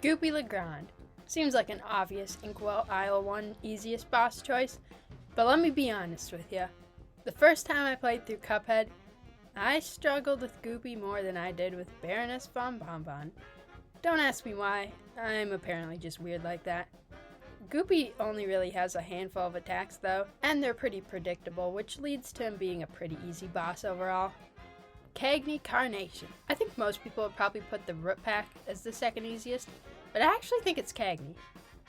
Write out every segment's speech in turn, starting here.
Goopy Legrand. Seems like an obvious Inkwell Isle 1 easiest boss choice, but let me be honest with you. The first time I played through Cuphead, I struggled with Goopy more than I did with Baroness von Bonbon. Don't ask me why, I'm apparently just weird like that. Goopy only really has a handful of attacks though, and they're pretty predictable, which leads to him being a pretty easy boss overall. Cagney Carnation. I think most people would probably put the Root Pack as the second easiest, but I actually think it's Cagney.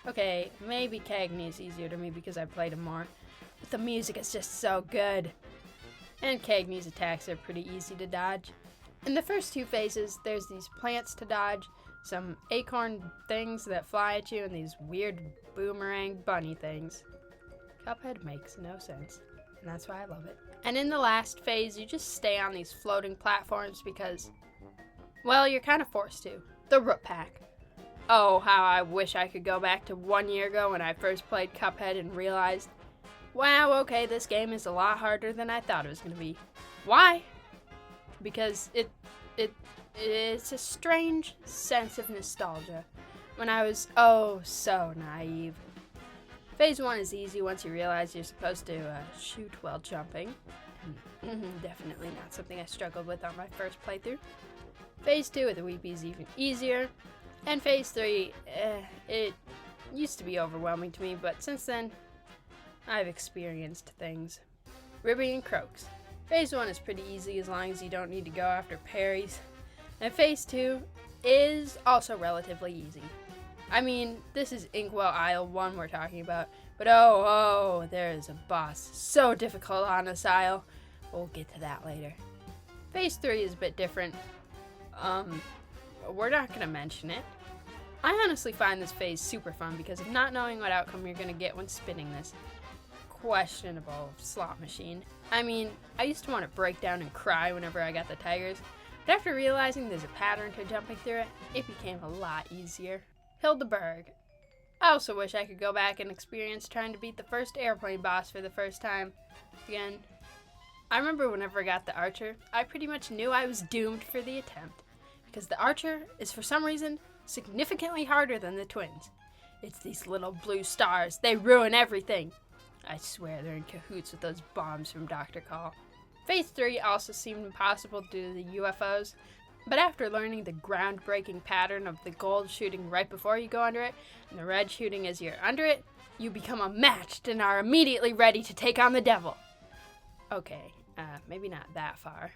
Okay, maybe Cagney is easier to me because I played him more, but the music is just so good. And Cagney's attacks are pretty easy to dodge. In the first two phases, there's these plants to dodge, some acorn things that fly at you, and these weird boomerang bunny things. Cuphead makes no sense, and that's why I love it. And in the last phase, you just stay on these floating platforms because, well, you're kind of forced to. The Root Pack. Oh, how I wish I could go back to 1 year ago when I first played Cuphead and realized, wow, okay, this game is a lot harder than I thought it was going to be. Why? Because it's a strange sense of nostalgia when I was so naive. Phase 1 is easy once you realize you're supposed to shoot while jumping. Definitely not something I struggled with on my first playthrough. Phase 2 with the Weepy is even easier. And Phase 3, it used to be overwhelming to me, but since then, I've experienced things. Ribby and Croaks. Phase 1 is pretty easy as long as you don't need to go after parries. And Phase 2 is also relatively easy. I mean, this is Inkwell Isle 1 we're talking about, but oh, there is a boss so difficult on this isle. We'll get to that later. Phase 3 is a bit different. We're not going to mention it. I honestly find this phase super fun because of not knowing what outcome you're going to get when spinning this questionable slot machine. I mean, I used to want to break down and cry whenever I got the tigers, but after realizing there's a pattern to jumping through it, it became a lot easier. Hildeberg. I also wish I could go back and experience trying to beat the first airplane boss for the first time. Again, I remember whenever I got the archer, I pretty much knew I was doomed for the attempt, because the archer is for some reason significantly harder than the twins. It's these little blue stars, they ruin everything. I swear they're in cahoots with those bombs from Dr. Call. Phase 3 also seemed impossible due to the UFOs, but after learning the groundbreaking pattern of the gold shooting right before you go under it, and the red shooting as you're under it, you become unmatched and are immediately ready to take on the devil. Okay, maybe not that far.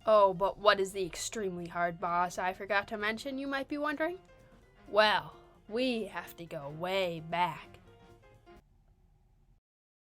Oh, but what is the extremely hard boss I forgot to mention, you might be wondering? Well, we have to go way back.